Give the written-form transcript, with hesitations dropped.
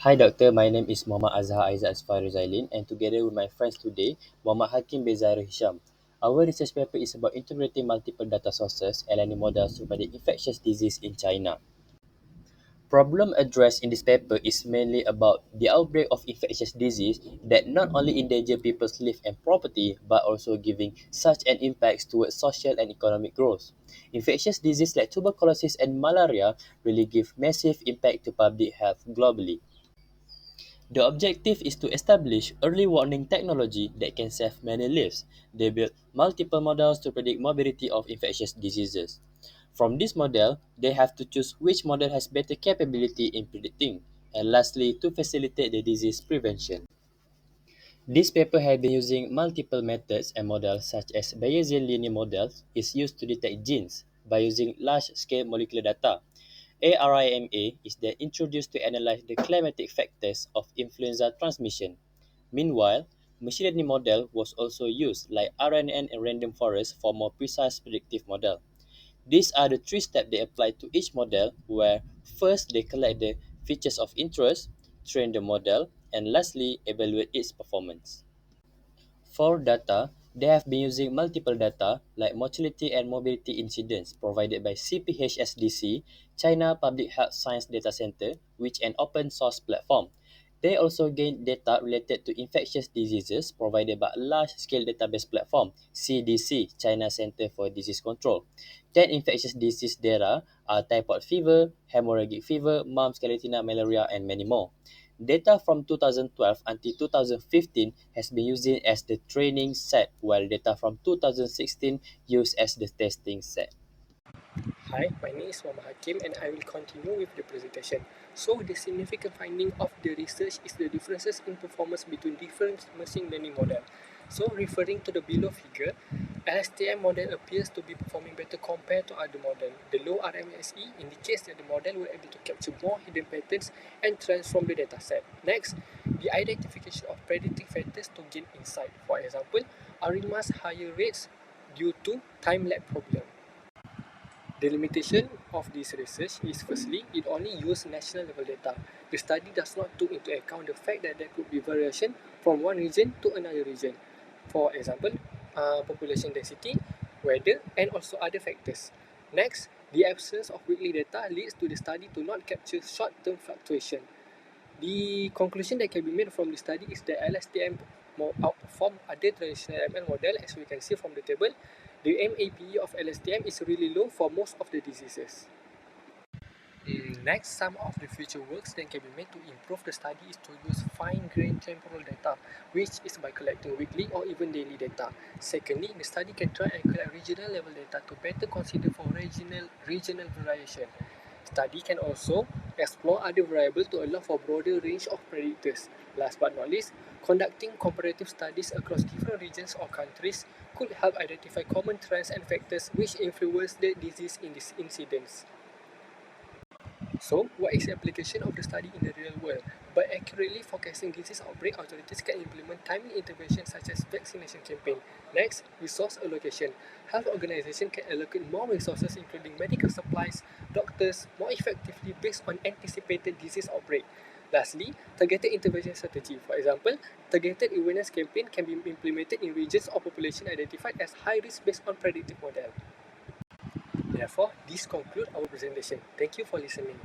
Hi doctor, my name is Muhammad AZHAR ASFARIZAILIN and together with my friends today, Muhammad HAKIM ZAIROL HISHAM. Our research paper is about integrating multiple data sources and learning models to predict infectious disease in China. Problem addressed in this paper is mainly about the outbreak of infectious disease that not only endanger people's life and property but also giving such an impact towards social and economic growth. Infectious diseases like tuberculosis and malaria really give massive impact to public health globally. The objective is to establish early warning technology that can save many lives. They build multiple models to predict mobility of infectious diseases. From this model, they have to choose which model has better capability in predicting, and lastly, to facilitate the disease prevention. This paper has been using multiple methods and models such as Bayesian linear models is used to detect genes by using large-scale molecular data. ARIMA is then introduced to analyze the climatic factors of influenza transmission. Meanwhile, machine learning model was also used like RNN and random forest for more precise predictive model. These are the three steps they apply to each model where first they collect the features of interest, train the model, and lastly evaluate its performance. For data, they have been using multiple data like mortality and morbidity incidents provided by CPHSDC, China Public Health Science Data Center, which is an open source platform. They also gain data related to infectious diseases provided by a large-scale database platform, CDC, China Center for Disease Control. 10 infectious diseases there are typhoid fever, hemorrhagic fever, mumps, scaletina, malaria, and many more. Data from 2012 until 2015 has been used as the training set, while data from 2016 used as the testing set. Hi, my name is Muhammad Hakim and I will continue with the presentation. So, the significant finding of the research is the differences in performance between different machine learning models. So, referring to the below figure, LSTM model appears to be performing better compared to other models. The low RMSE indicates that the model were able to capture more hidden patterns and transform the dataset. Next, the identification of predictive factors to gain insight. For example, ARIMA's higher rates due to time lag problem. The limitation of this research is firstly, it only uses national level data. The study does not take into account the fact that there could be variation from one region to another region. For example, population density, weather, and also other factors. Next, the absence of weekly data leads to the study to not capture short-term fluctuation. The conclusion that can be made from the study is that LSTM more outperform other traditional ML model as we can see from the table. The MAPE of LSTM is really low for most of the diseases. Next, some of the future works that can be made to improve the study is to use fine-grained temporal data, which is by collecting weekly or even daily data. Secondly, the study can try and collect regional level data to better consider for regional variation. Study can also explore other variables to allow for broader range of predictors. Last but not least, conducting comparative studies across different regions or countries could help identify common trends and factors which influence the disease in these incidents. So, what is the application of the study in the real world? By accurately forecasting disease outbreak, authorities can implement timely interventions such as vaccination campaign. Next, resource allocation. Health organizations can allocate more resources including medical supplies, doctors, more effectively based on anticipated disease outbreak. Lastly, targeted intervention strategy. For example, targeted awareness campaign can be implemented in regions or population identified as high risk based on predictive model. Therefore, this concludes our presentation. Thank you for listening.